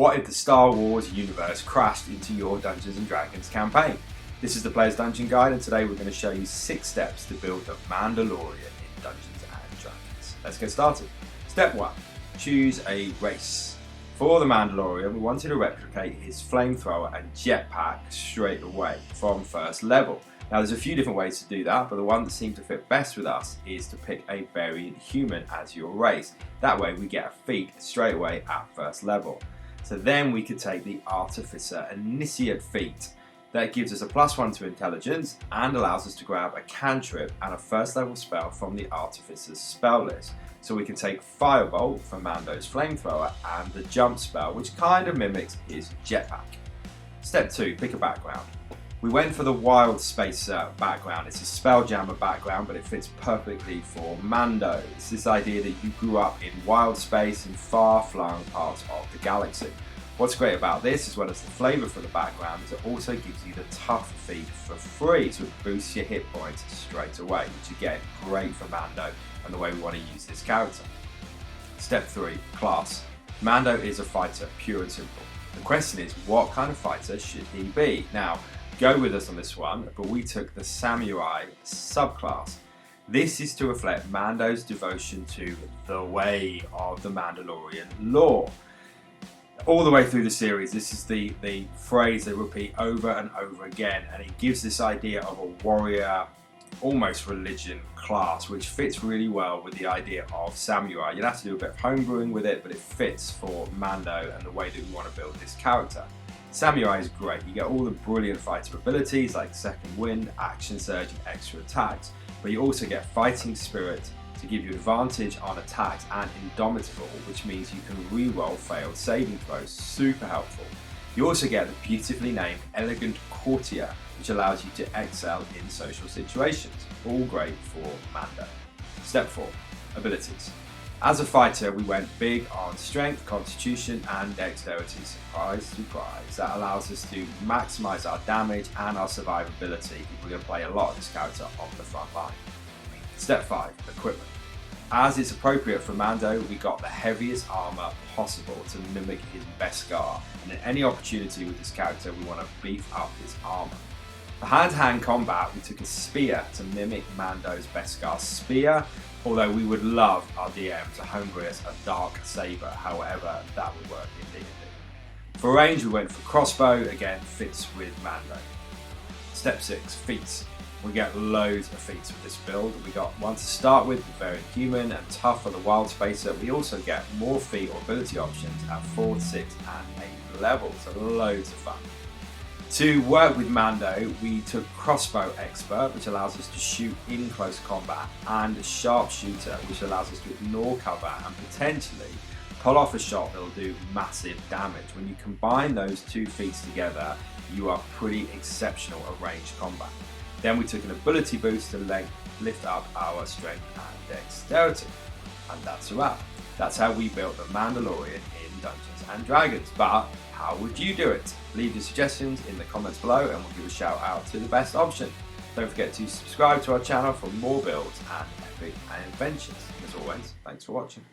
What if the Star Wars universe crashed into your Dungeons & Dragons campaign? This is the Player's Dungeon Guide, and today we're going to show you 6 steps to build the Mandalorian in Dungeons & Dragons. Let's get started. Step 1. Choose a race. For the Mandalorian, we wanted to replicate his flamethrower and jetpack straight away from first level. Now there's a few different ways to do that, but the one that seemed to fit best with us is to pick a variant human as your race. That way we get a feat straight away at first level. So then we could take the Artificer Initiate feat. That gives us a +1 to intelligence and allows us to grab a cantrip and a first level spell from the Artificer's spell list. So we can take Firebolt from Mando's flamethrower and the jump spell, which kind of mimics his jetpack. Step 2, pick a background. We went for the Wild Spacer background. It's a Spelljammer background, but it fits perfectly for Mando. It's this idea that you grew up in wild space in far-flung parts of the galaxy. What's great about this, as well as the flavour for the background, is it also gives you the tough feat for free, so it boosts your hit points straight away, which again, great for Mando and the way we want to use this character. Step 3, class. Mando is a fighter, pure and simple. The question is, what kind of fighter should he be? Now, go with us on this one, but we took the Samurai subclass. This is to reflect Mando's devotion to the way of the Mandalorian lore. All the way through the series, this is the phrase they repeat over and over again, and it gives this idea of a warrior, almost religion class, which fits really well with the idea of samurai. You'd have to do a bit of homebrewing with it, but it fits for Mando and the way that we want to build this character. Samurai is great. You get all the brilliant fighter abilities like Second Wind, Action Surge and extra attacks, but you also get Fighting Spirit to give you advantage on attacks and Indomitable, which means you can re-roll failed saving throws, super helpful. You also get the beautifully named Elegant Courtier, which allows you to excel in social situations, all great for Mando. Step 4, abilities. As a fighter, we went big on strength, constitution and dexterity. Surprise, surprise. That allows us to maximize our damage and our survivability. We're going to play a lot of this character on the front line. Step 5, equipment. As is appropriate for Mando, we got the heaviest armor possible to mimic his Beskar. And at any opportunity with this character, we want to beef up his armor. For hand-to-hand combat, we took a spear to mimic Mando's Beskar spear, although we would love our DM to homebrew us a dark saber, however that would work in D&D. For range, we went for crossbow, again fits with Mando. Step 6, feats. We get loads of feats with this build. We got one to start with, variant human and tough for the wild spacer. We also get more feat or ability options at 4, 6 and 8 levels, so loads of fun. To work with Mando, we took Crossbow Expert, which allows us to shoot in close combat, and Sharpshooter, which allows us to ignore cover and potentially pull off a shot that will do massive damage. When you combine those 2 feats together, you are pretty exceptional at ranged combat. Then we took an ability boost to lift up our strength and dexterity. And that's a wrap. That's how we built the Mandalorian in Dungeons & Dragons. But how would you do it? Leave your suggestions in the comments below and we'll give a shout out to the best option. Don't forget to subscribe to our channel for more builds and epic inventions. As always, thanks for watching.